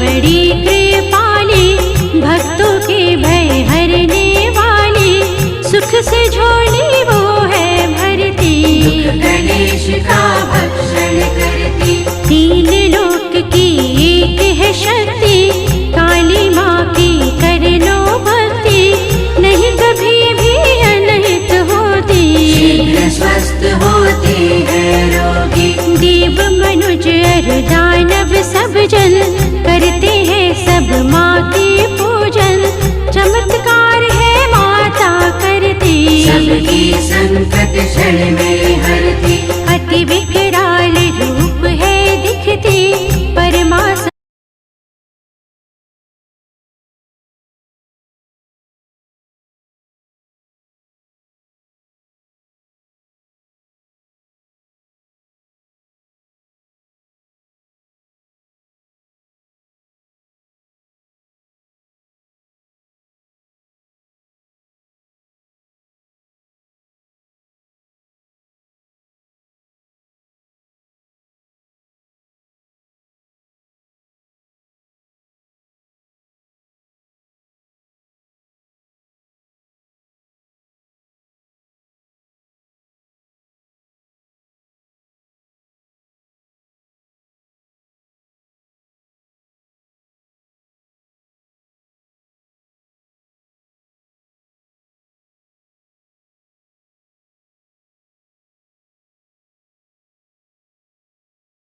बड़ी कृपाली, भक्तों के भय हरने वाली, सुख से झोली वो है भरती, गणेश का भक्षण करती। तीन लोक की एक है शक्ति, काली माँ की कर लो भक्ति, नहीं कभी भी अनहित होती, शीघ्र स्वस्थ होते हैं रोगी। देव मनुज अर दानव सब जन,